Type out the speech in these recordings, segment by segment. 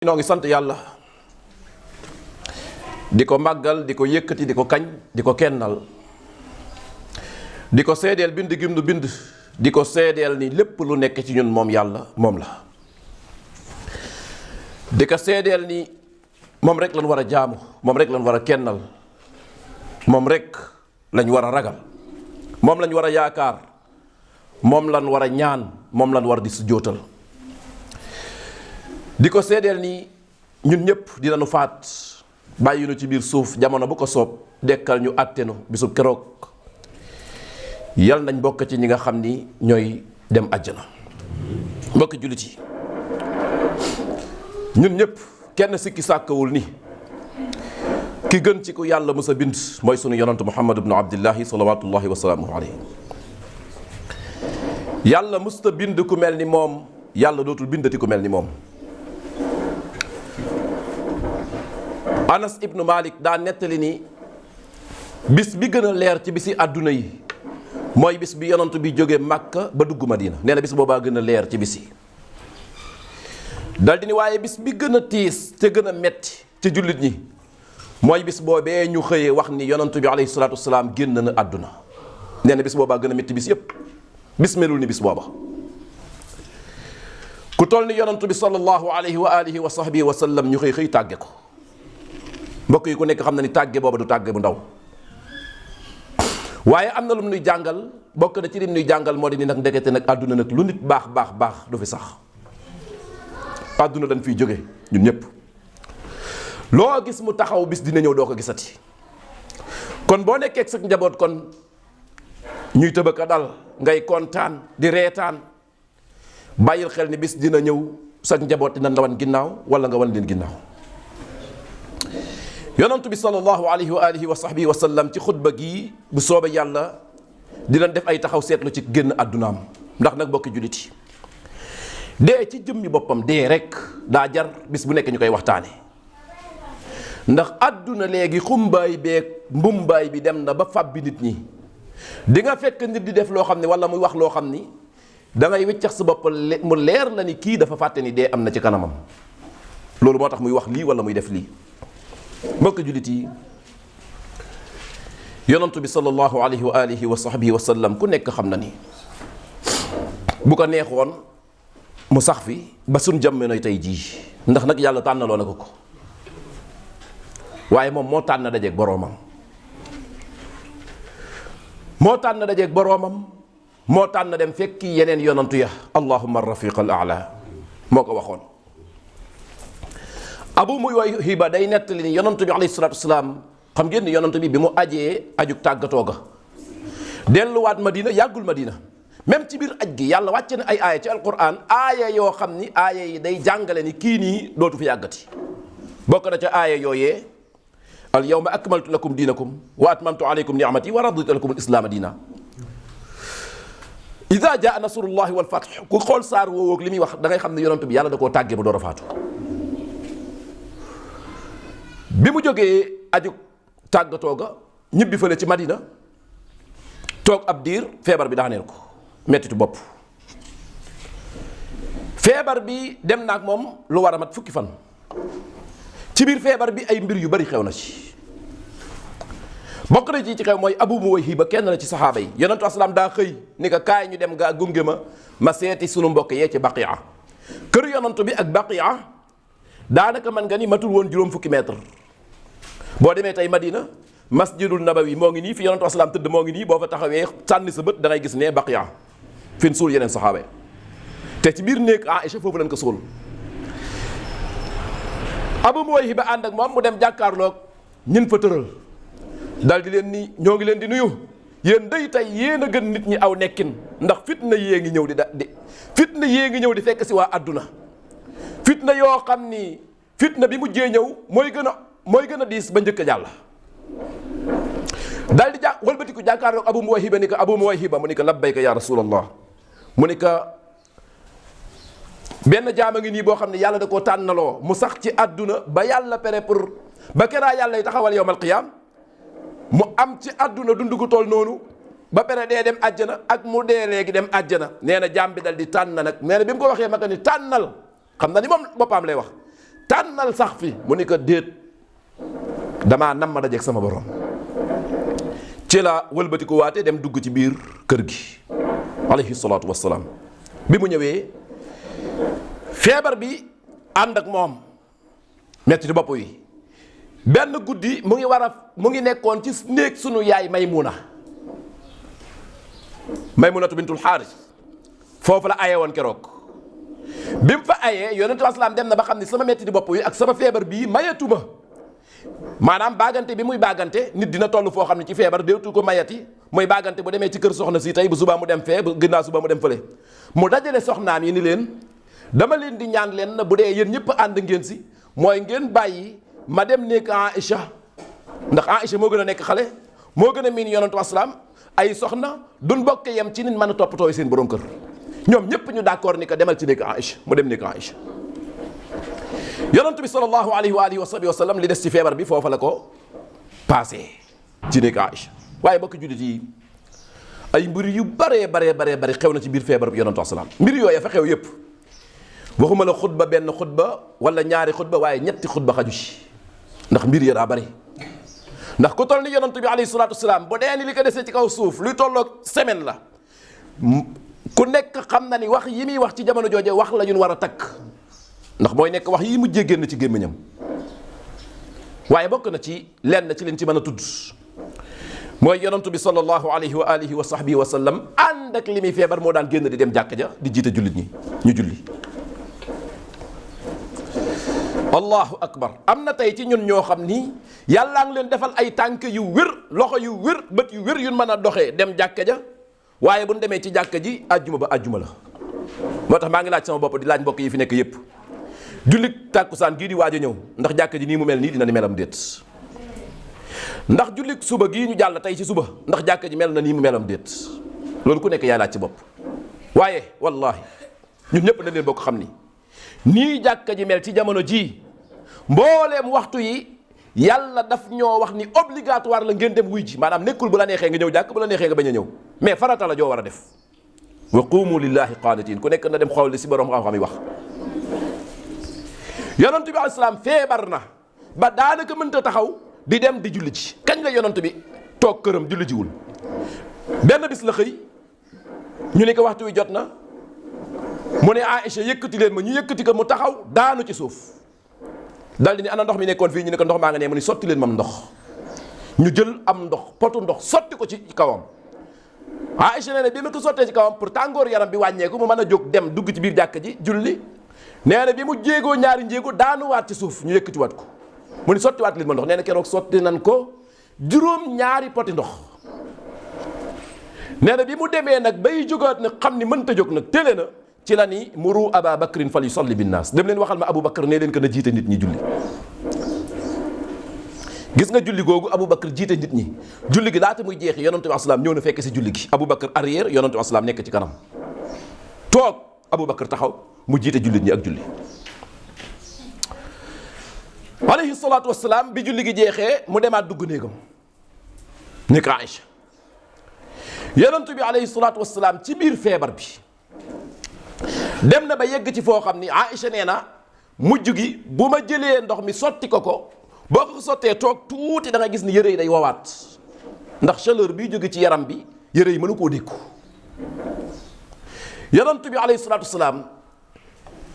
noo ngi sant yàlla di ko màggal di ko yëkkati di ko kañ di ko kennal di ko seedeel bind gim nu bind di ko seedeel ni lépp lu nekk ci ñun moom yàlla moom la di ko seedeel ni moom rek lañ war a jaamu moom rek lañ war a kennal moom rek lañ war a ragal moom lañ war a yaakaar moom lañ war a ñaan moom lañ war di sujjóotal di ko seedeel ni ñun ñëpp dinañu faat bàyyi nu ci biir suuf jamono bu ko soob dekkal ñu àttenu bisub keroog yal nañ bokk ci ñi nga xam ni ñooy dem àjjana. mbokki jullit yi ñun ñëpp kenn sikki sàkkawul ni ki gën ci ku yàlla mës a bind mooy sunu yonantu Muhammad ibnu Abdillahi salawatullahi wa salaamuhu alayhi. yàlla mësta bind ku mel ni moom yàlla dootul bindati ku mel ni moom. Anas ibnu Malik daa nettali ni bis bi gën a leer ci bisi àdduna yi mooy bis bi yonantu bi jógee Màkka ba dugg Madina nee na bis boobaa gën a leer ci bis yi dal di ni waaye bis bi gën a tiis te gën a metti ci jullit ñi mooy bis boobee ñu xëyee wax ni yonantu bi alayhi salaatu wasalaam génn na àdduna nee na bis boobaa gën a metti bis yépp bis melul ni bis booba ku toll ni yonantu bi sallallahu alayhi wa alihi wa sahbihi wa sallam ñu xëy tàgge ko mbokk yi ku nekk xam na ni tàgge booba du tàgge bu ndaw waaye am na lu mu nuy jàngal bokk na ci lim nuy jàngal moo di ni nag ndekete nag àdduna nag lu nit baax du fi sax àdduna dañ fiy jóge ñun ñëpp loo gis mu taxaw bis dina ñëw doo ko gisati kon boo nekkee ak sa njaboot kon ñuy tëbëka dal ngay kontaan di reetaan bàyyil xel ni bis dina ñëw sa njaboot dina la wan ginnaaw wala nga wan leen ginnaaw. yonantu bi sallallahu alayhi wa alihi wa sahbihi wa sallam ci xutba gii bu soobee yàlla dinañ def ay taxaw seetlu ci génn àddunaam ndax nag bokki jullit yi dee ci jëmmi boppam dee rek daa jar bis bu nekk ñu koy waxtaane ndax àdduna léegi xumbaay beeg mbumbaay bi dem na ba fàbbi nit ñi di nga fekk nit di def loo xam ne wala muy wax loo xam ni dangay wiccax sa bopp mu leer la ni kii dafa fàtte ni dee am na ci kanamam loolu moo tax muy wax lii wala muy def lii. mbokk jullit yi yonantu bi sallallahu alayhi wa alihi wa sahbihi wa sallam ku nekk xam na ni bu ko neexoon mu sax fi ba suñ jamonoy tey jii ndax nag yàlla tànnaloo na ko waaye moom moo tànn dajeeg boroomam moo tànn dem fekki yeneen yonantu ya allahumma rafiq al a'la moo ko waxoon. Abu Muwayhiba day nettali ni yonantu bi alayhi salaatu wasalaam xam ngeen ni yonantu bi mu ajee ajug tàggatoo ga delluwaat Madina yàggul Madina même ci biir aj gi yàlla wàcce na ay aaya ci alquran aaya yoo xam ni aaya yi day jàngale ni kii nii dootu fi yàggati bokk na ca aaya yooyee al yawma akmaltu lakum diinakum wa atmamtu alaykum ni'mati wa raditu lakum al islaama diina ida jaa nasrullahi wal fath ku xool saar woowoog li muy wax da ngay xam ne yonantu bi yàlla da koo tàggee bu door a faatu bi mu jógee aju tàggatoo ga ñibbi fële ci Madina toog ab diir feebar bi daaneel ko mettitu bopp feebar bi dem na ak moom lu war a mat fukki fan ci biir feebar bi ay mbir yu bari xew na ci bokk na ci xew mooy Abu Muwayhiba kenn la ci saxaaba yi yonentu asalaam daa xëy ni ko kaay ñu dem nga gunge ma seeti sunu mbokk yee ci Baqiya kër yonentu bi ak Baqiya daanaka man nga ni matul woon juróom fukki mètre boo demee tey Madina masjidul nabawi moo ngi nii fi yonentu asalaam tëdd moo ngi nii boo fa taxawee sànni sa bët da ngay gis ne Baqiya fi ñu suul yeneen saxaaba te ci biir néeg Aïcha foofu lañ ko suul. Abu Muwayhiba ànd ak moom mu dem jàkkaarloog ñin fa tëral dal di leen ni ñoo ngi leen di nuyu yéen day tey yéen a gën nit ñi aw nekkin ndax fitna yée ngi ñëw fitna yée ngi ñëw di fekk si waa àdduna fitna yoo xam ni fitna bi mujjee ñëw mooy gën a diis ba njëkk a jàll daal di wëlbatiku jàkkaarloog Abu Muwayhiba ni ko Abu Muwayhiba mu ni ko labbayka ya rasulallah mu ni ko benn jaam a ngi nii boo xam ne yàlla da koo tànnaloo mu sax ci àdduna ba yàlla pere pour ba keraa yàlla yi taxawal yawmal qiyaam mu am ci àdduna dundu gu toll noonu ba pere dee dem àjjana ak mu dee léegi dem àjjana nee na jaam bi dal di tànn nag nee na bi mu ko waxee ma ko ni tànnal xam na ni moom boppam lay wax tànnal sax fi mu ni ko déet damaa nam ma dajeeg sama borom. ci la wëlbati ko waate dem dugg ci biir kër gi alayhi salaatu wassalaam. bi mu ñëwee feebar bi ànd ak moom metti ci bopp yi benn guddi mu ngi nekkoon ci néeg sunu yaay Maymunatu bintul Xaaris foofu la aye woon keroog. bi mu fa ayee yonentu aslaam dem na ba xam ni sama metti di bopp yi ak sama feebar bii mayatuma maanaam baagante bi muy baagante nit dina toll foo xam ne ci feebar déetu ko mayati mooy baagante bu demee ci kër soxna si tey bu subaa mu dem fee bu ginnaaw suba mu dem fële mu dajale soxnaam yi ni leen dama leen di ñaan leen bu dee yéen ñëpp ànd ngeen si mooy ngeen bàyyi ma dem nekk Aïcha ndax Aïcha moo gën a nekk xale moo gën a miin yonentu aslaam ay soxna duñ bokk yem ci nit mën a toppatoo seen borom kër ñoom ñëpp ñu d'accord ni ko demal ci nekk Aïcha mu dem nekk Aïcha yonent bi sallallahu alayhi wa alihi wa sallam li des ci feebar bi foofa la ko passé ci nekk Aïcha waaye bokk jullit yi ay mbir yu baree xew na ci biir feebar bi yonentu aslaam mbir yooyu fa xew yëpp waxuma la xutba benn xutba wala ñaari xutba waaye ñetti xutba xaju ci ndax mbir ya daa bari ndax ku toll ni yonent bi alayhi salaatu wasalaam bu dee ni li ko desee ci kaw suuf luy tolloog semaine la ku nekk xam na ni wax yi muy wax ci jamono jooje wax la ñun war a takk ndax mooy nekk wax yi mu jéggéen na ci gémmiñam waaye bokk na ci lenn ci leen ci mën a tudd mooy yonentu bi sallallahu alayhi wa alihi wa sahbihi wa sallam ànd ak li muy feebar moo daan génn di dem jàkka ja di jiite jullit ñi ñu julli. allahu akbar am na tey ci ñun ñoo xam ni yàllaa ngi leen defal ay tànk yu wér loxo yu wér bët yu wér yu mën a doxee dem jàkka ja waaye bu ñu demee ci jàkka ji àjjuma ba àjjuma la. moo tax maa ngi laaj sama bopp di laaj mbokk yi fi nekk yépp jullit tàkkusaan gii di waaj a ñëw ndax jàkka ji nii mu mel nii dina ni melam déet ndax jullit suba gii ñu jàll tey ci suba ndax jàkka ji mel na nii mu melam déet loolu ku nekk yaay laaj ci bopp. waaye wallahi ñun ñëpp dañ leen bokk xam ni nii jàkka ji mel ci jamono jii mbooleem waxtu yi yàlla daf ñoo wax ni obligatoire la ngeen dem wuy ji maanaam nekkul bu la neexee nga ñëw jàkk bu la neexee nga bañ a ñëw mais farata la joo war a def wa qumu lillahi qaanitiin ku nekk na dem xool li si borom xam-xam yi wax. yonent bi alayhi salaam feebar na ba daanaka mënta taxaw di dem di julli ji kañ la yonent bi toog këram julli jiwul benn bis la xëy ñu ne ko waxtu wi jot na mu ne Aïcha yëkkati leen ma ñu yëkkati ko mu taxaw daanu ci suuf dal di ni ana ndox mi nekkoon fii ñu ne ko ndox maa nga ne mu ni sotti leen mam ndox ñu jël am ndox potu ndox sotti ko ci kawam Aïcha nee na bi ma ko sottee ci kawam pour tàngoor yaram bi wàññeeku mu mën a jóg dem dugg ci biir jàkka ji julli nee na bi mu jéegoo ñaari njéego daanuwaat ci suuf ñu yëkkatiwaat ko mu ni sottiwaat leen ma ndox nee na keroog sotti nan ko juróom ñaari poti ndox nee na bi mu demee nag bay jógaat nag xam ni mënta jóg nag télé na ci la ni muru aba bakrin fal yusalli binnaas dem leen waxal ma Abu Bakar nee leen ko na jiite nit ñi julli gis nga julli googu Abu Bakar jiite nit ñi julli gi laata muy jeexi yonent bi asalaam ñëw na fekk si julli gi Abu Bakar arrière yonent bi asalaam nekk ci kanam toog Abu Bakar taxaw mu jiite jullit ñi ak julli alayhi salaatu wasalaam bi julli gi jeexee mu demaat dugg néegam ni ko Aïcha yonent bi alayhi salaatu wasalaam ci biir feebar bi dem na ba yegg ci foo xam ni Aïcha nee na mujj gi bu ma jëlee ndox mi sotti ko boo ko sottee toog tuuti da nga gis ni yëre yi day wawaat ndax chaleur bi jóge ci yaram bi yëre yi mënu koo dékku yonent bi alayhi salaatu wasalaam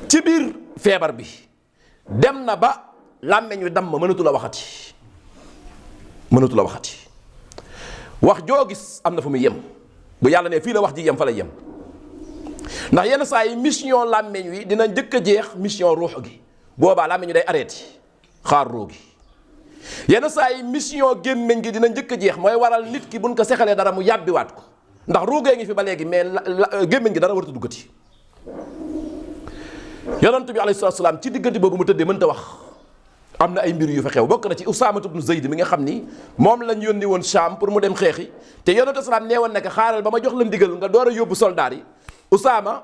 ci biir feebar bi dem na ba làmmeñ wi damm mënatu la waxati wax joo gis am na fu muy yem bu yàlla ne fii la wax ji yem fa lay yem ndax yenn saa yi mission làmmeñ wi dina njëkk a jeex mission ruux gi boobaa làmmeñ wi day arrêté xaar ruux gi yenn saa yi mission gémmeñ gi dina njëkk a jeex mooy waral nit ki buñ ko sexalee dara mu yàbbiwaat ko ndax ruugee ngi fi ba léegi mais gémmeñ gi dara waratu duggati yonent bi alayhi salaatu salaam ci diggante boobu mu tëddee mënta wax am na ay mbir yu fa xew bokk na ci Usaama ibn Zayd mi nga xam ni moom lañ yónni woon Sham pour mu dem xeexi te yonent salaam nee woon ne xaaral ba ma jox la ndigal nga door a yóbbu soldaar yi Usaama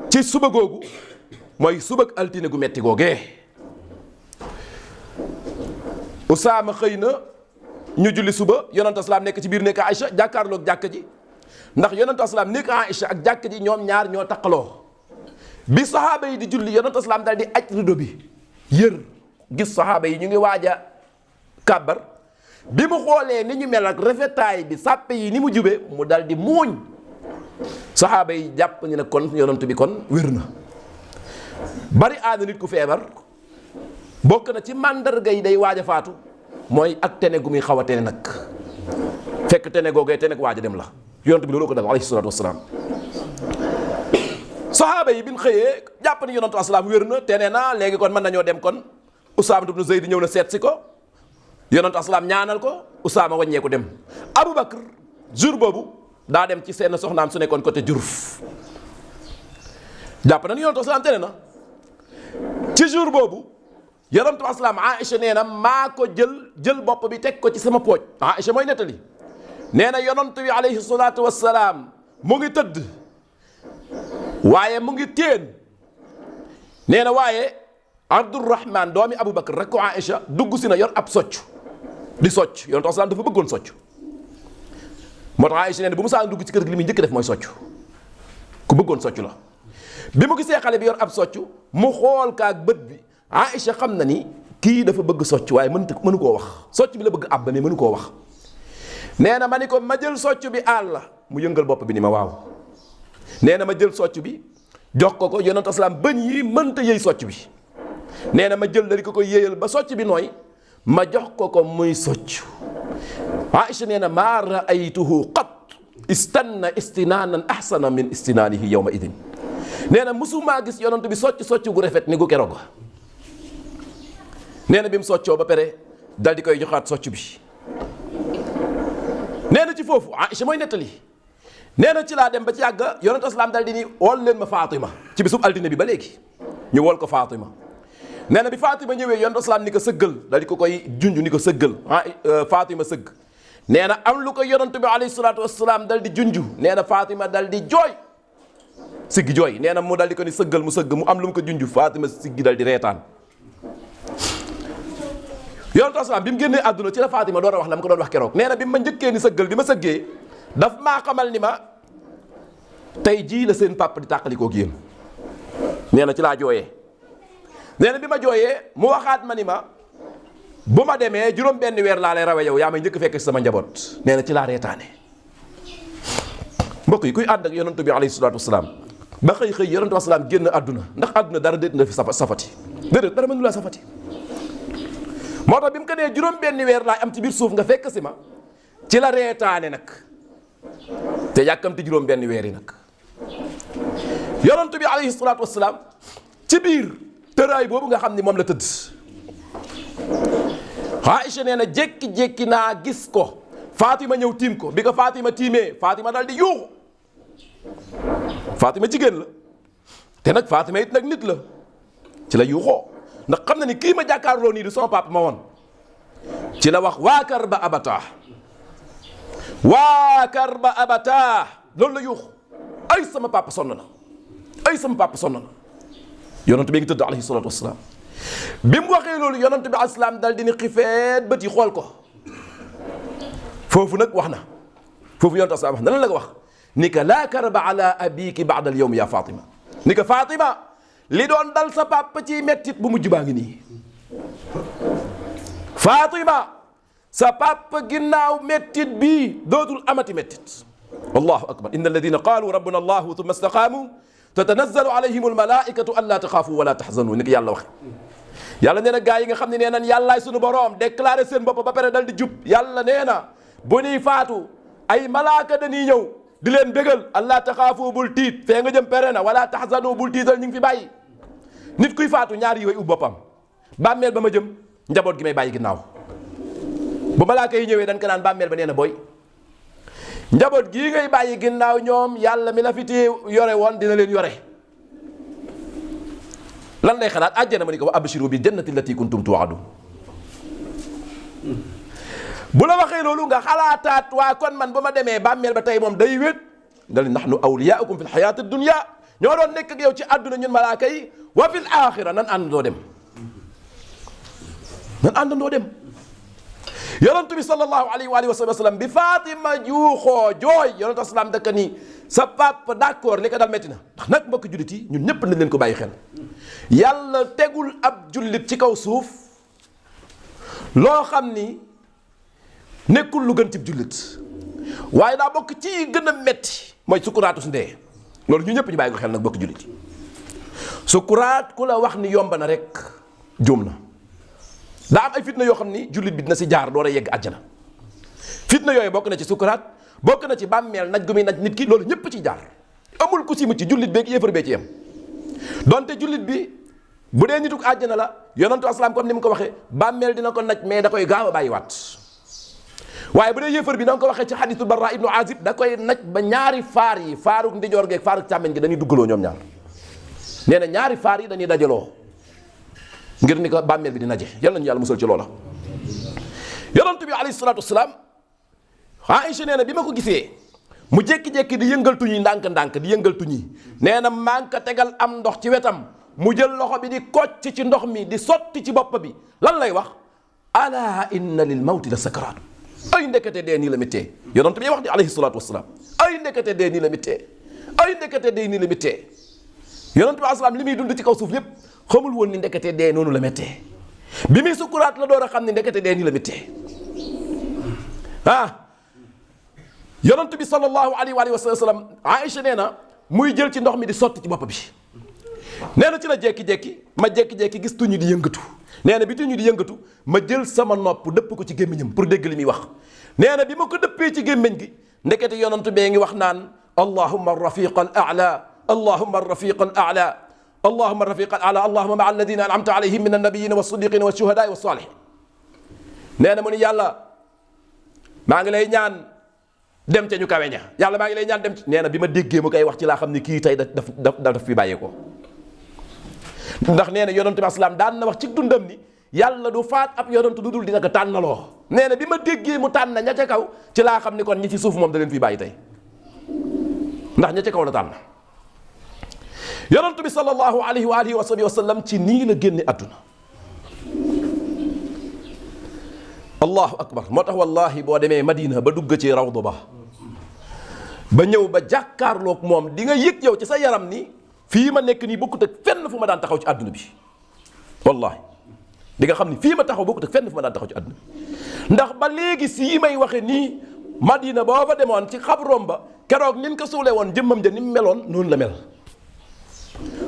ci suba googu mooy suba ak altine gu metti googee Usaama xëy na ñu julli suba yonent salaam nekk ci biir nekk Aïcha jàkkaarloog jàkka ji ndax yonent salaam nekk Aïcha ak jàkka ji ñoom ñaar ñoo taqaloo bi sahaaba yi di julli yonent salaam daal di aj rido bi yër gis saxaaba yi ñu ngi waaj a kàbbar bi mu xoolee ni ñu mel ak rafetaay bi sàppe yi ni mu jube mu dal di muuñ saxaaba yi jàpp ñu ne kon yonent bi kon wér na. bari aana nit ku feebar bokk na ci màndarga yi day waaj a faatu mooy ak tene gu muy xaw a tene nag fekk tene googee tene gu waaj a dem la yonent bi loolu ko def alayhi salaatu wasalaam. saxaaba yi bi ñu xëyee jàpp ni yonentu asalaam wér na tene na léegi kon mën nañoo dem kon Usaama ibn Zayd ñëw na seet si ko yonentu asalaam ñaanal ko Usaama wàññeeku dem. Aboubacar jour boobu daa dem ci seen soxnaam su nekkoon côté Juruf jàpp na ni yonentu asalaam tene na ci jour boobu yonentu asalaam Aïcha nee na maa ko jël bopp bi teg ko ci sama pooj. Aïcha mooy nettali nee na yonentu bi alayhi salaatu wasalaam mu ngi tëdd. waaye mu ngi téen nee na waaye Abdurrahman doomi Aboubacar rek ko Aïcha dugg si na yor ab socc di socc yonent asalaam dafa bëggoon socc moo tax Aïcha nee na bu mu saa dugg ci kër gi li muy njëkk def mooy socc ku bëggoon socc la. bi mu gisee xale bi yor ab socc mu xool kaak bët bi Aïcha xam na ni kii dafa bëgg socc waaye mënu koo wax socc bi la bëgg àbb mais mënu koo wax. nee na ma ni ko ma jël socc bi àll la mu yëngal bopp bi ni ma waaw. nee na ma jël socc bi jox ko yonent asalaam bëñ yi mënta yëy socc bi nee na ma jël dari ko yéyal ba socc bi nooy ma jox ko muy socc. Aïcha nee na maa raaytuhu qat istanna istinaanan ahsana min istinaanihi yawma idin nee na musumaa gis yonent bi socc gu rafet ni gu keroog nee na bi mu soccoo ba pare dal di koy joxaat socc bi. nee na ci foofu Aïcha mooy nettali nee na ci laa dem ba ci yàgg yonent asalaam dal di ni wol leen ma Fatima ci bisub altine bi ba léegi ñu wol ko Fatima. nee na bi Fatima ñëwee yonent asalaam ni ko sëggal dal di ko koy junj ni ko sëggal Fatima sëgg. nee na am lu ko yonent bi alayhi salaatu wasalaam dal di junj nee na Fatima dal di jooy siggi jooy nee na mu dal di ko ni sëggal mu sëgg mu am lu mu ko junj Fatima siggi dal di reetaan. yonent asalaam bi mu génnee àdduna ci la Fatima door a wax la mu ko doon wax keroog nee na bi ma njëkkee ni sëggal di ma sëggee daf maa xamal ni ma tey jii la seen papa di tàqalikoo yéen nee na ci laa jooyee. nee na bi ma jooyee mu waxaat ma ni ma bu ma demee juróom benn weer laa lay rawe yow yaa may njëkk fekk sama njaboot nee na ci laa reetaane. mbokk yi kuy ànd ak yonent bi alayhi salaatu wasalaam ba xëy yonent wasalaam génn àdduna ndax àdduna dara déet na fi safati déedéet dara mënu laa safati. moo tax bi mu ko nee juróom benn weer laa am ci biir suuf nga fekk si ma ci la reetaane nag te yàkkamti juróom benn weer yi nag. yonent bi alayhi salaatu wasalaam ci biir tëraay boobu nga xam ni moom la tëdd Aïcha nee na jékki-jékki naa gis ko Fatima ñëw tiim ko bi ko Fatima tiimee Fatima dal di yuuxu. Fatima jigéen la te nag Fatima it nag nit la ci la yuuxoo ndax xam na ni kii ma jàkkaarloo nii du sama papa ma woon ci la wax waa kar ba abataa waa kar ba abataa loolu la yuuxu ay sama papa sonn na ay sama papa sonn na. yonent bi ngi tëdd alayhi salaatu wasalaam bi mu waxee loolu yonent bi asalaam dal di ni xifeet bët yi xool ko foofu nag wax na foofu yonent asalaam wax na lan la ko wax ni ka laa karba ala abiki baada al yawm ya Fatima ni ka Fatima li doon dal sa papa ci mettit bu mujj baa ngi nii Fatima sa papa ginnaaw mettit bii dootul amati mettit. allahu akbar inna alladina qaalu rabbuna allahu thumma istaqaamu tatanazzalu alayhim almalaikatu an laa taxaafu wala taxzanu ni ko yàlla waxe yàlla nee na gaa yi nga xam ne nee nañ yàllaay sunu boroom déclaré seen bopp ba pare dal di jub yàlla nee na bu ñuy faatu ay malaaka dañuy ñëw di leen bégal an laa taxaafu bul tiit fee nga jëm pere na wala taxzanu bul tiital ñu ngi fi bàyyi. nit kuy faatu ñaari yooyu ub boppam bàmmeel ba ma jëm njaboot gi may bàyyi ginnaaw bu malaaka yi ñëwee dañ ko naan bàmmeel ba nee na booy njaboot gii ngay bàyyi ginnaaw ñoom yàlla mi la fi téye yore woon dina leen yore. lan lay xalaat àjjana ma ni ko wa abshiru bi jannati allati kuntum tu'adun bu la waxee loolu nga xalaataat waa kon man ba ma demee bàmmeel ba tey moom day wét nga li nahnu awliyaukum fi lxayaati dunya ñoo doon nekk ak yow ci àdduna ñun malaaka yi wa fil axira nan àndandoo dem nan àndandoo dem. yonent bi sallallahu alayhi wa sallam bi Fatima juuxoo jooy yonent asalaam dëkk ni sa papa d'accord li ko dal métti na ndax nag mbokk jullit yi ñun ñëpp nañ leen ko bàyyi xel yàlla tegul ab jullit ci kaw suuf loo xam ni nekkul lu gën ci jullit waaye daa bokk ci gën a metti mooy sukuraatu su ndee loolu ñu ñëpp ñu bàyyi ko xel nag bokk jullit yi sukuraat ku la wax ni yomb na rek juum na. daa am ay fitna yoo xam ni jullit bi dina si jaar door a yegg àjjana fitna yooyu bokk na ci sukuraat bokk na ci bàmmeel naj gu muy naj nit ki loolu ñëpp ci jaar amul ku si mucc jullit beeg yéefar bee ci yem donte jullit bi bu dee nituk àjjana la yonantu aslaam comme ni mu ko waxee bàmmeel dina ko naj mais da koy gaaw a bàyyiwaat waaye bu dee yéefar bi na nga ko waxee ci xadiisu Barra ibnu Azib da koy naj ba ñaari faar yi faaruk ndijoor geeg faaruk càmmeñ gi dañuy duggaloo ñoom ñaar nee na ñaari faar yi dañuy dajaloo ngir ni ko bàmmeel bi di naje yal nañu yàlla musal ci loola. yonent bi alayhi salaatu wasalaam Aïcha nee na bi ma ko gisee mu jékki-jékki di yëngal tuñ yi ndànk-ndànk di yëngal tuñ yi nee na maa ngi ko tegal am ndox ci wetam mu jël loxo bi di kocc ci ndox mi di sotti ci bopp bi lan lay wax ala inna lil mawti la sakaraat ay ndekete dee nii la mittee yonent bi wax di alayhi salaatu wasalaam ay ndekete dee nii la mittee ay ndekete dee nii la mittee yonent bi asalaam li muy dund ci kaw suuf yépp xamul woon ni ndekete dee noonu la méttee bi muy sukuraat la door a xam ni ndekete dee nii la méttee yonent bi sallallahu alayhi wa sallam Aïcha nee na muy jël ci ndox mi di sotti ci bopp bi nee na ci la jékki-jékki ma jékki-jékki gis tuñu di yëngatu nee na bi tuñu di yëngatu ma jël sama nopp dëpp ko ci gémmiñam pour dégg li muy wax nee na bi ma ko dëppee ci gémmiñ gi ndekete yonent bee ngi wax naan allahumma rafiqa al a'la allahumma rafiqa al a'la allahumma rafiqa al a'la allahumma ma'a alladhina an'amta alayhim min an-nabiyyin was-siddiqin wash-shuhada'i was-salihin nee na mu ni yàlla maa ngi lay ñaan dem ca ñu kawe ña yàlla maa ngi lay ñaan dem ci nee na bi ma déggee mu koy wax ci laa xam ni kii tey daf fi bàyyeekoo ndax nee na yonent bi asalaam daan na wax ci dundam ni yàlla du faat ab yonent du dul dina ko tànnaloo nee na bi ma déggee mu tànn ña ca kaw ci laa xam ni kon ñi ci suuf moom da leen fi bàyyi tey ndax ña ca kaw la tànn yonent bi sallallahu alayhi wa alihi wa sallam ci nii la génne àdduna allahu akbar moo tax wallahi boo demee Madina ba dugg ci rawdu ba ñëw ba jàkkaarloog moom di nga yëg yow ci sa yaram ni fii ma nekk nii bokkut ak fenn fu ma daan taxaw ci àdduna bi wallahi di nga xam ni fii ma taxaw bokkut ak fenn fu ma daan taxaw ci àdduna bi ndax ba léegi sii may waxe nii Madina boo fa demoon ci xabroom ba keroog nin ko suule woon jëmmam ja ni mu meloon noonu la mel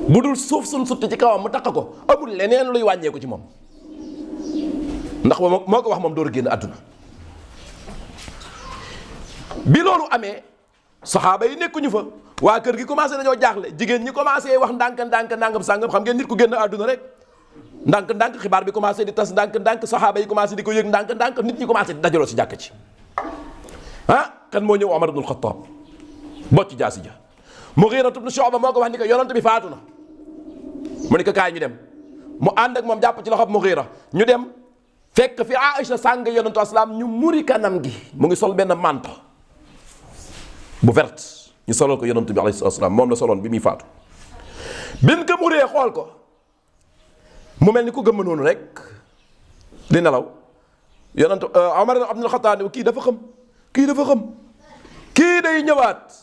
bu dul suuf suñ sutti ci kawam mu takk ko amul leneen luy wàññeeku ci moom ndax moo ko wax moom door a génn àdduna bi loolu amee saxaaba yi nekkuñu fa waa kër gi commencé dañoo jaaxle jigéen ñi commencé wax ndànk-ndànk nangam sàngam xam ngeen nit ku génn àdduna rek ndànk-ndànk xibaar bi commencé di tas ndànk-ndànk saxaaba yi commencé di ko yëg ndànk-ndànk nit ñi commencé di dajaloo si jàkk ci kan moo ñëw Omar ibnul Xattaab bocc jaasi ja Mughira ibn Shu'ba moo ko wax ni ko yonent bi faatu na mu ni ko kaay ñu dem mu ànd ak moom jàpp ci loxob Mughira ñu dem fekk fi Aïcha sàng yonentu asalaam ñu muri kanam gi mu ngi sol benn manto bu verte ñu solol ko yonentu bi alayhi salaam moom la soloon bi muy faatu bin ko muree xool ko mu mel ni ku gëmm noonu rek di nelaw yonentu Omar ibn Khattab kii dafa xam kii day ñëwaat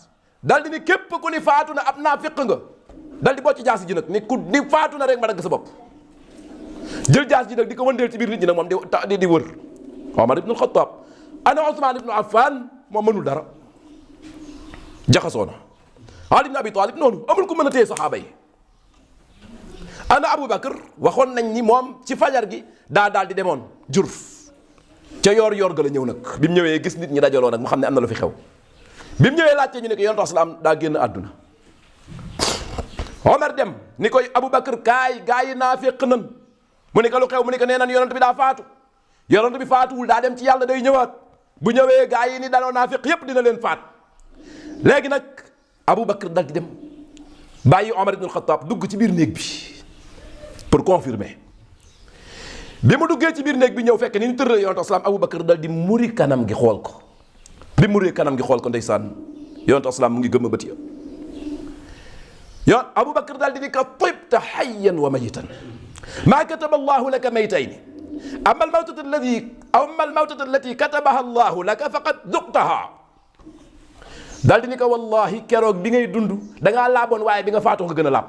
dal di ni képp ku ni faatu na ab naafiq nga dal di bocc jaasi ji nag ni ku ni faatu na rek ma dagg sa bopp jël jaas ji nag di ko wëndeel ci biir nit ñi nag moom di wër Omar ibn Khattab ana Ousmane ibn Affan moom mënul dara jaxasoo na Ali ibn Abi Talib noonu amul ku mën a téye saxaaba yi ana Abu Bakr waxoon nañ ni moom ci fajar gi daal di demoon Jurf ca yor ga la ñëw nag bi mu ñëwee gis nit ñi dajaloo nag mu xam ne am na lu fi xew bi mu ñëwee laajte ñu ne ko yonent asalaam daa génn àdduna Omar dem ni koy Abu Bakr kaay gaa yi naafiq nan mu ne ko lu xew mu ne ko nee nan yonent bi daa faatu yonent bi faatuwul daa dem ci yàlla day ñëwaat bu ñëwee gaa yi ni danoo naafiq yépp dina leen faat léegi nag Abu Bakr dal di dem bàyyi Omar ibn Khattab dugg ci biir néeg bi pour confirmer bi mu duggee ci biir néeg bi ñëw fekk ni ñu tëral yonent asalaam Abu Bakr dal di muri kanam gi xool ko bi muri kanam gi xool ko ndeysaan yonent asalaam mu ngi gëmm bët ya Abu Bakr dal di ni ko tibta hayyan wa mayitan maa kataba allahu laka maytayni amma almawtatu allati katabaha allahu laka faqad duqtaha daal di ni ko wallahi keroog bi ngay dund dangaa laaboon waaye bi nga faatoo nga gën a laab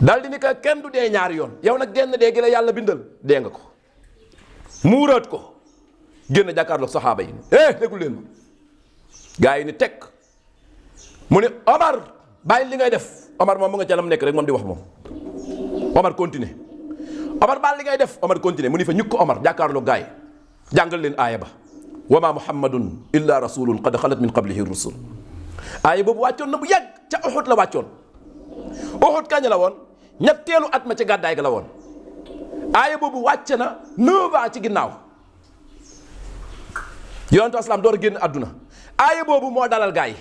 daal di ni ko kenn du dee ñaari yoon yow nag genn dee gi la yàlla bindal dee nga ko muuraat ko génn jàkkaarloog saxaaba yi déglu leen ma gaa yi ni teg mu ne Omar bàyyi li ngay def Omar moom mu nga ca lam nekk rek moom di wax moom Omar continué Omar bàyyi li ngay def Omar continué mu ni fa ñukk Omar jàkkaarloog gaa yi jàngal leen aaya ba wa ma muhammadun illa rasulun qad xalat min qablihi rusul aaya boobu wàccoon na bu yàgg ca Uhud la wàccoon Uhud kañ la woon ñetteelu at ma ci gàddaay ga la woon aaya boobu wàcc na 9 ans ci ginnaaw yonentu asalaam door a génn àdduna aaya boobu moo dalal gaa yi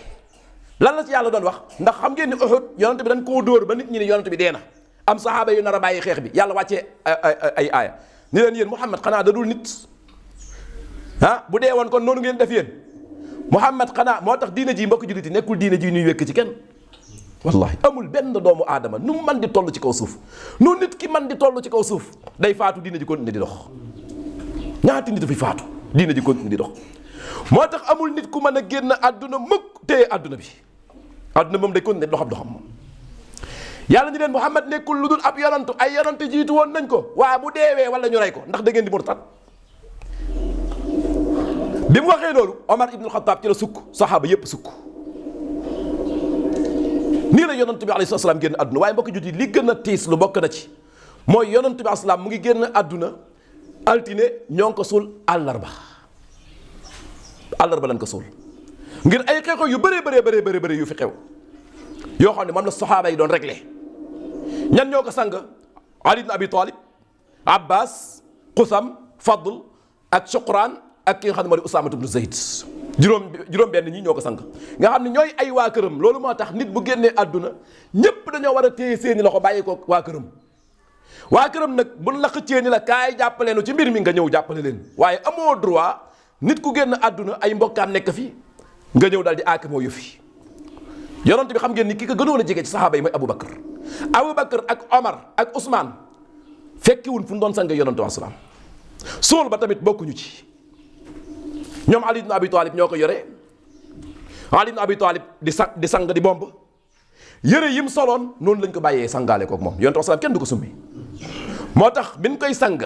lan la ci yàlla doon wax ndax xam ngeen ni Uhud yonent bi dañ koo dóor ba nit ñi ni yonent bi dee na am saxaaba yu nar a bàyyi xeex bi yàlla wàccee ay aaya ni leen yéen Muhammad xanaa da dul nit bu dee woon kon noonu ngeen def yéen Muhammad xanaa moo tax diine ji mbokk jullit yi nekkul diine ji ñuy wekk ci kenn wallahi amul benn doomu aadama nu man di toll ci kaw suuf nu nit ki man di toll ci kaw suuf day faatu diine ji continuer di dox ñaati nit dafay faatu diine ji continuer di dox moo tax amul nit ku mën a génn àdduna mukk téye àdduna bi àdduna moom day continuer doxam moom yàlla ni leen Muhammad nekkul lu dul ab yonantu ay yonantu jiitu woon nañ ko waaye bu deewee wala ñu rey ko ndax da ngeen di murtad bi mu waxee loolu Omar ibn Khattab ci la sukk saxaaba yépp sukk nii la yonantu bi alayhi salaam génn àdduna waaye mbokk jut yi li gën a tiis lu bokk na ci mooy yonantu bi alayhi salaam mu ngi génn àdduna altine ñoo ngi ko suul àllarba lañ ko suul ngir ay xeexoo yu bëree yu fi xew yoo xam ne moom la saxaaba yi doon réglé ñan ñoo ko sang Ali ibn Abi Talib Abbas Qusam Fadl ak Shuqran ak ki nga xam ne moo di Usaama ibn Zayd juróom benn ñi ñoo ko sang nga xam ne ñooy ay waa këram loolu moo tax nit bu génnee àdduna ñépp dañoo war a téye seeni loxo bàyyi ko waa këram nag buñ la xëccee ni la kaay jàppale nu ci mbir mi nga ñëw jàppale leen waaye amoo droit nit ku génn àdduna ay mbokkaam nekk fi nga ñëw daal di aaki moo yëfi yonent bi xam ngeen ni ki ko gënoon a jege ci saxaaba yi mooy Aboubacar ak Omar ak Ousmane fekkiwun fu mu doon sange yonent wa salaam suul ba tamit bokkuñu ci ñoom Ali ibn Abi Talib ñoo ko yore Ali ibn Abi Talib di sang di bomb yëre yim soloon noonu lañ ko bàyyee sangaale kook moom yonent wa salaam kenn du ko summi moo tax biñ koy sang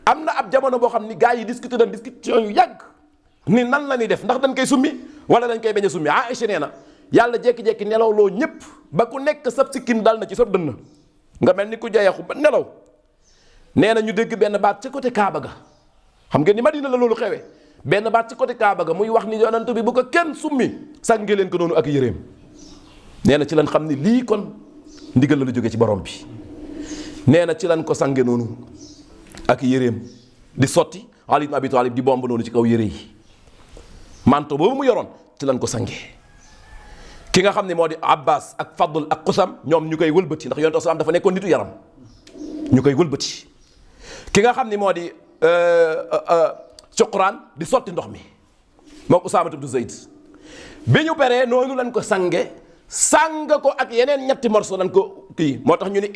am na ab jamono boo xam ni gars yi discussion yu yàgg ni nan la ñuy def ndax dañ koy summi wala dañ koy bañ a summi Aïcha nee na yàlla jékki-jékki nelaw loo ñëpp ba ku nekk sab sikkin dal na ci sab dënn nga mel ni ku jayaxu ba nelaw nee na ñu dégg benn baat ci côté Kaaba ga xam ngeen ni Madina la loolu xewee benn baat ci côté Kaaba ga muy wax ni yonent bi bu ko kenn summi sànge leen ko noonu ak yëreem nee na ci lan xam ni lii kon ndigal la lu jóge ci borom bi nee na ci lan ko sange noonu ak yëreem di sotti Ali ibn Abi Talib di bomb noonu ci kaw yëre yi manto boobu mu yoroon ci lan ko sange ki nga xam ne moo di Abbas ak Fadl ak Qusam ñoom ñu koy wëlbati ndax yonent salaam dafa nekkoon nitu yaram ñu koy wëlbati ki nga xam ni moo di Shuqran di sotti ndox mi moom Usaama ibn Zayd bi ñu peree noonu lañ ko sange sang ko ak yeneen ñetti morso lañ ko kii moo tax ñu ni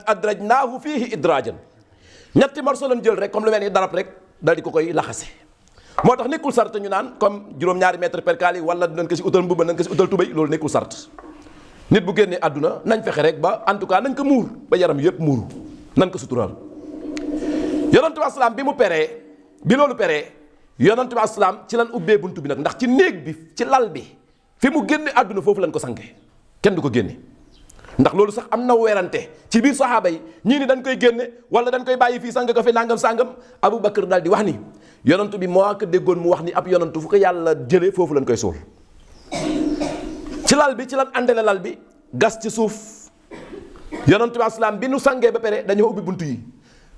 adrajnaahu fiihi idraajan ñetti morso lañ jël rek comme lu mel ni darab rek dal di ko koy laxase moo tax nekkul sart ñu naan comme juróom-ñaari mètre percale yi wala nañ ko si utal mbubb nañ ko si utal tubéy loolu nekkul sart nit bu génnee àdduna nañ fexe rek ba en tout cas nañ ko muur ba yaram yëpp muuru nañ ko suturaal yonent bi asalaam bi mu peree bi loolu peree yonent bi asalaam ci lan ubbee buntu bi nag ndax ci néeg bi ci lal bi fi mu génne àdduna foofu lañ ko sange kenn du ko génne ndax loolu sax am na werante ci biir saxaaba yi ñii ni dañ koy génne wala dañ koy bàyyi fii sang ko fi nangam sangam Aboubacar daal di wax ni yonantu bi moo ko déggoon mu wax ni ab yonantu fu ko yàlla jëlee foofu lañ koy suul ci lal bi ci lan àndale lal bi gas ci suuf yonantu bi asalaam bi nu sangee ba pare dañoo ubbi buntu yi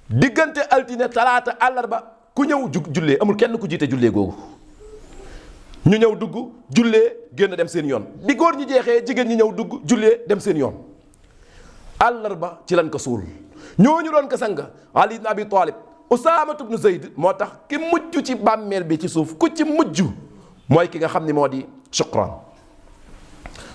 diggante altine talaata àllarba ku ñëw jullee amul kenn ku jiite jullee googu ñu ñëw dugg jullee génn dem seen yoon bi góor ñi jeexee jigéen ñi ñëw dugg jullee dem seen yoon àllarba ci lan ko suul ñooñu doon ko sang Ali ibn Abi Talib Usaama ibn Zayd moo tax ki mujj ci bàmmeel bi ci suuf ku ci mujj mooy ki nga xam ni moo di Shuqran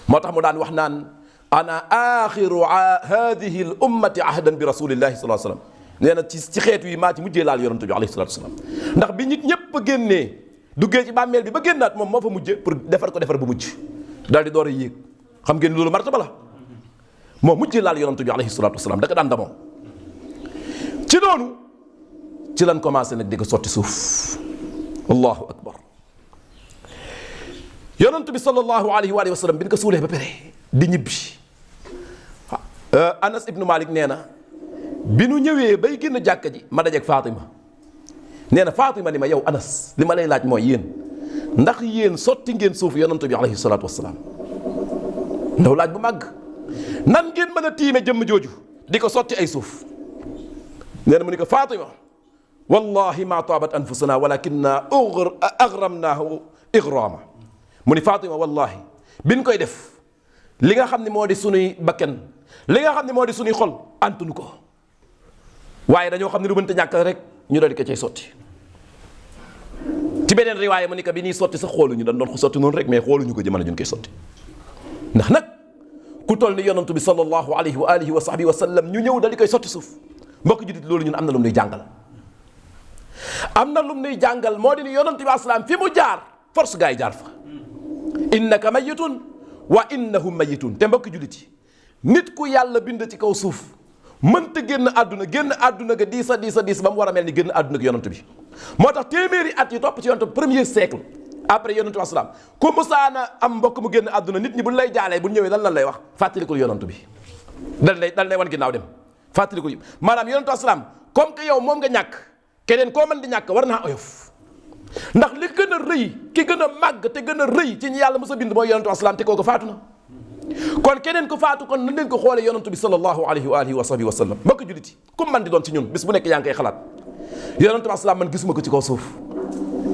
moo tax mu daan wax naan ana axiru hadihi l ummati ahdan bi rasulillahi sallallahu alayhi wa sallam nee na ci xeetu yi maa ci mujjee laal yonent bi alayhi salatu wasalam ndax bi nit ñépp a génnee duggee ci bàmmeel bi ba génnaat moom moo fa mujje pour defar ko defar bu mujj daal di door a yéeg xam ngeen loolu martaba la moo mujjee laal yonantu bi alayhi salaatu wasalaam da ko daan damoo. ci noonu ci lan commencé nag di ko sotti suuf. allahu akbar. yonantu bi sallallahu alayhi wa sallam bi ñu ko suulee ba pare di ñibbi. Anas ibnu Malik nee na bi nu ñëwee bay génn jàkka ji ma dajeeg Fatima nee na Fatima ni ma yow Anas li ma lay laaj mooy yéen ndax yéen sotti ngeen suuf yonantu bi alayhi salaatu wasalaam. ndaw laaj bu màgg nan ngeen mën a tiime jëmm jooju di ko sotti ay suuf. nee na mu ni ko Fatima wallahi ma taabat anfusuna walakinna agramnaahu igrama. mu ni Fatima wallahi biñ koy def li nga xam ne moo di sunuy bakken li nga xam ne moo di sunuy xol antunu ko waaye dañoo xam ne lu mënta ñàkk rek ñu doon di ko cay sotti. ci beneen riwaaya mu ni ko bi ñuy sotti sax xooluñu dañ doon ko sotti noonu rek mais xooluñu ko jamono juñ koy sotti. ndax nag ku toll ni yonantu bi sallallahu alayhi wa alihi wa sahbihi wa sallam ñu ñëw dal di koy sotti suuf mbokk jullit loolu ñun am na lu mu nuy jàngal. am na lu mu nuy jàngal moo di ni yonantu bi asalaam fi mu jaar force gaa yi jaar fa. innaka mayitun wa innahum mayitun. te mbokk jullit yi nit ku yàlla bind ci kaw suuf mënta génn àdduna ga diis ba mu war a mel ni génn àdduna ak yonantu bi. moo tax téeméeri at yi topp ci yonantu bi premier siècle après yonantu bi asalaam ku musaana am mbokk mu génn àdduna nit ñi buñ lay jaalee bu ñëwee lan lay wax fàttalikul yonantu bi dal lay wan ginnaaw dem fàttalikul yi maanaam yonantu asalaam comme que yow moom nga ñàkk keneen koo mën di ñàkk war naa oyof. ndax li gën a rëy ki gën a màgg te gën a rëy ci ñi yàlla mës a bind mooy yonantu asalaam te kooku faatu na. kon keneen ko faatu kon nañ leen ko xoolee yonantu bi sallallahu alayhi wa alihi wa sahbihi wa sallam. mbokk jullit yi comme man di doon ci ñun bis bu nekk yaa ngi koy xalaat yonantu asalaam man gisuma ko ci kaw suuf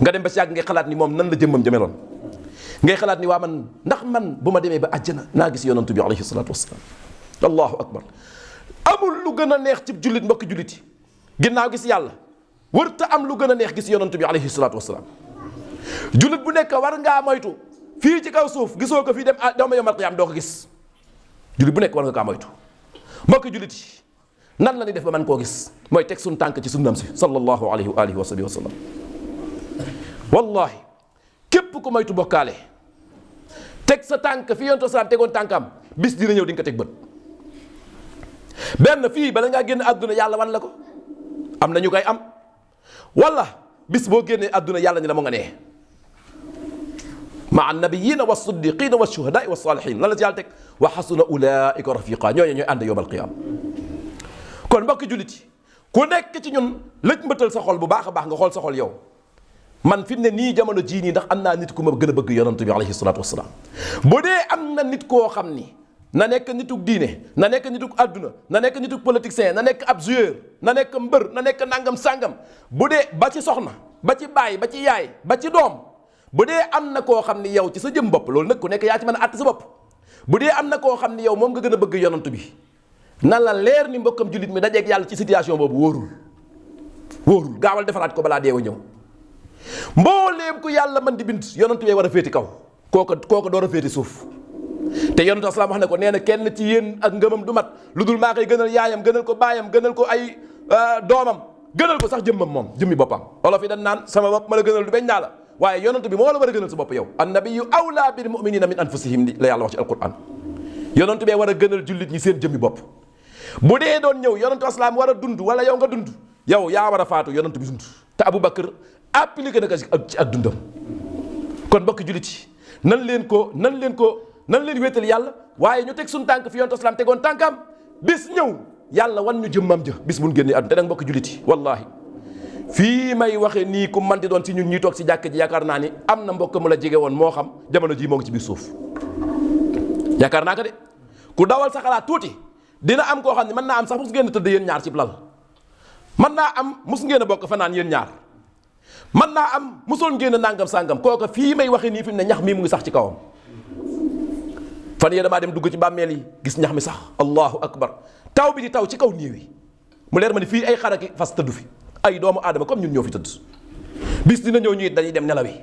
nga dem ba si yàgg ngay xalaat ni moom nan la jëmmam jëmeloon ngay xalaat ni waa man ndax man bu ma demee ba àjjana naa gis yonantu bi alayhi salaatu wasalaam. allahu akbar. amul lu gën a neex ci jullit mbokk jullit yi ginnaaw gis yàlla wërta am lu gën a neex gis yonantu bi alayhi salaatu wasalaam. jullit bu nekk war ngaa moytu fii ci kaw suuf gisoo ko fii dem dama yawmal qiyaam doo ko gis. jullit bu nekk war nga kaa moytu mbokk jullit yi nan la ñuy def ba man koo gis mooy teg suñu tànk ci sunnam si sallallahu alayhi wa alihi wa sahbihi wa sallam. wallahi képp ku moytu bokkaale teg sa tànk fi yonent salaam tegoon tànkam bis dina ñëw di nga ko teg bët. benn fii bala ngaa génn àdduna yàlla wan la ko am na ñu koy am wala bis boo génnee àdduna yàlla ni la mu nga nee maa nabiyina wa siddiqina wa shuhadaai wa salihin lan la ci yàlla teg wa xasuna ulaika rafiqa ñooñu ñooy ànd yowmal qiyaam. kon mbokki jullit yi ku nekk ci ñun lëj mbëtal sa xol bu baax a baax nga xool sa xol yow man fi mu ne nii jamono jii nii ndax am naa nit ku ma gën a bëgg yonent bi alayhi salaatu wasalaam. bu dee am na nit koo xam ni na nekk nituk diine na nekk nituk àdduna na nekk nituk politicien na nekk ab joueur na nekk mbër na nekk nangam sàngam bu dee ba ci soxna ba ci baay ba ci yaay ba ci doom bu dee am na koo xam ni yow ci sa jëm bopp loolu nag ku nekk yaa ci mën a àtt sa bopp bu dee am na koo xam ni yow moom nga gën a bëgg yonent bi na la leer ni mbokkam jullit mi dajeeg yàlla ci situation boobu wóorul gaawal defaraat ko balaa deewa ñëw. mbooleem ku yàlla man di bind yonantu bee war a féeti kaw kooka door a féeti suuf te yonantu asalaam wax ne ko nee na kenn ci yéen ak ngëmam du mat lu dul maa koy gënal yaayam gënal ko baayam gënal ko ay doomam gënal ko sax jëmmam moom jëmmi boppam. olof yi dañ naan sama bopp ma la gënal du beñ naa la waaye yonantu bi moo la war a gënal sa bopp yow. annabiyu awlaa bil muminina min anfusihim la yàlla wax ci alquran yonantu bee war a gënal jullit ñi seen jëmmi bopp. bu dee doon ñëw yonantu asalaam war a dund wala yow nga dund yow yaa war a faatu yonantu bi dund te Aboubacar appliqué na ko ci ak dundam. kon mbokk jullit yi nan leen wéetal yàlla waaye ñu teg suñu tànk fi yonantu asalaam tegoon tànkam bis ñëw yàlla wan ñu jëmmam ja bis bu ñu génnee àdduna te nag mbokk jullit yi wallahi fii may waxee nii ku man di doon ci ñun ñuy toog si jàkk ji yaakaar naa ni am na mbokk mu la jege woon moo xam jamono jii moo ngi ci biir suuf yaakaar naa ko de ku dawal sa xalaat tuuti dina am koo xam ne mën naa am sax mus ngeen a tëdd yéen ñaar ci lal mën naa am mus ngeen a bokk fanaan yéen ñaar mën naa am musoon ngeen a nangam sàngam kooka fii may waxee nii fi mu ne ñax mii mu ngi sax ci kawam fan yee damaa dem dugg ci bàmmeel yi gis ñax mi sax allahu akbar taw bi di taw ci kaw néew yi mu leer ma ni fii ay xaraki fas tëddu fi ay doomu aadama comme ñun ñoo fi tëdd bis dina ñëw ñu it dañuy dem nelawi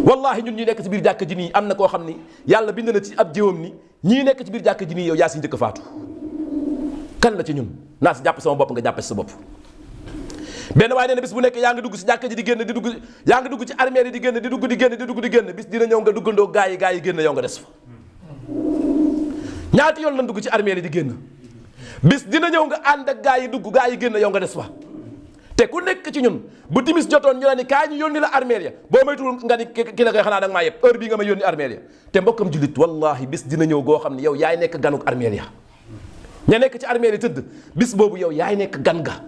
wallahi ñun ñi nekk ci biir jàkk ji nii am na koo xam ni yàlla bind na ci ab jiwam ni ñii nekk ci biir jàkk ji nii yow yaa si njëkk faatu kan la ci ñun naa si jàpp sama bopp nga jàppe si sa bopp benn waaye nee na bis bu nekk yaa ngi dugg si jàkk ji di génn di dugg yaa ngi dugg ci armée yi di génn di dugg di génn bis dina ñëw nga duggandoo gaa yi génn yow nga des fa ñaati yoon lan dugg ci armée yi di génn bis dina ñëw nga ànd ak gaa yi dugg gaa yi génn yow nga des fa te ku nekk ci ñun bu timis jotoon ñu la ni kaay ñu yónni la armée ya boo moytuwul nga ni ki la koy xanaa da nga maa yëpp heure bii nga ma yónni armée ya te mbokkam jullit wallahi bis dina ñëw goo xam ne yow yaay nekk ganuk armée ya ña nekk ci armée yi tëdd bis boobu yow yaay nekk gan ga.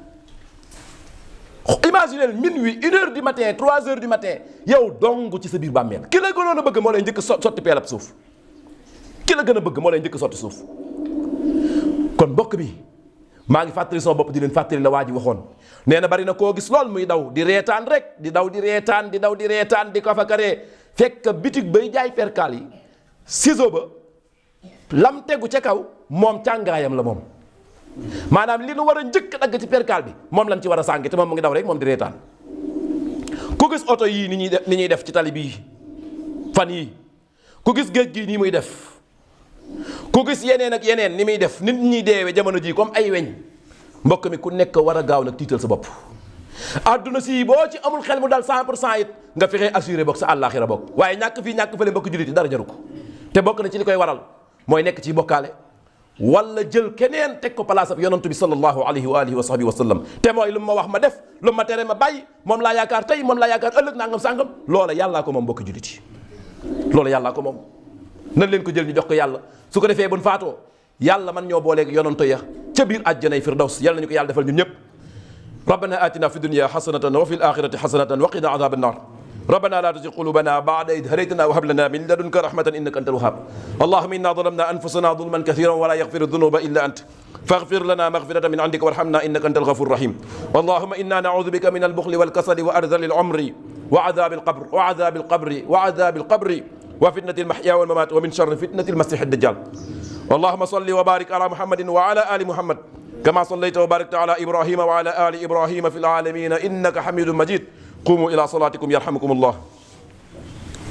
imaginez minuit 1h du matin 3h du matin yow dong ci sa biir bàmmeel ki la gënoon a bëgg moo lay njëkk sotti peelab suuf ki la gën a bëgg moo lay njëkk sotti suuf. kon mbokk bi maa ngi fàttali sama bopp di leen fàttali la waa ji waxoon nee na bari na koo gis lool muy daw di reetaan rek di daw di reetaan di ko fa karee fekk bitig bay jaay perkaal yi ciseau ba lam tegu ca kaw moom càngaayam la moom. maanaam li nu war a njëkk dagg ci perkaal bi moom lañ ci war a sàngi te moom mu ngi daw rek moom di reetaan. ku gis oto yii ni ñuy def ci tali bii fan yii ku gis géej gii nii muy def ku gis yeneen ak yeneen ni muy def nit ñi deewe jamono ji comme ay weñ mbokk mi ku nekk war a gaaw nag tiital sa bopp. adduna si boo ci amul xel mu dal 100% it nga fexe assuré bokk sa àllaaxira bokk waaye ñàkk fii ñàkk fële mbokk jullit yi dara jaru ko te bokk na ci li koy waral mooy nekk ci bokkaale wala jël keneen teg ko place ab yonantu bi sallallahu alayhi wa alihi wa sahbihi wa sallam te mooy lu ma wax ma def lu ma tere ma bàyyi moom laa yaakaar tey moom laa yaakaar ëllëg nangam sàngam loola yàllaa ko moom mbokk jullit yi loola yàllaa ko moom nan leen ko jël ñu jox ko yàlla su ko defee buñ faatoo yàlla man ñoo booleeg yonanto ya ca biir àjjanay firdaws yàlla nañu ko yàlla defal ñun ñëpp rabbana atina fi dunya hasanatan wa fil akhirati hasanatan wa qina adhaban nar ربنا لا تزغ قلوبنا بعد إذ هديتنا وهب لنا من لدنك رحمة إنك أنت الوهاب اللهم إنا ظلمنا أنفسنا ظلما كثيرا ولا يغفر الذنوب إلا أنت فاغفر لنا مغفرة من عندك وارحمنا إنك أنت الغفور الرحيم اللهم إنا نعوذ بك من البخل والكسل وأرذل العمر وعذاب القبر وفتنة المحيا والممات ومن شر فتنة المسيح الدجال اللهم صل وبارك على محمد وعلى آل محمد كما صليت وباركت على إبراهيم وعلى آل إبراهيم في العالمين إنك حميد مجيد قوموا إلى صلاتكم يرحمكم الله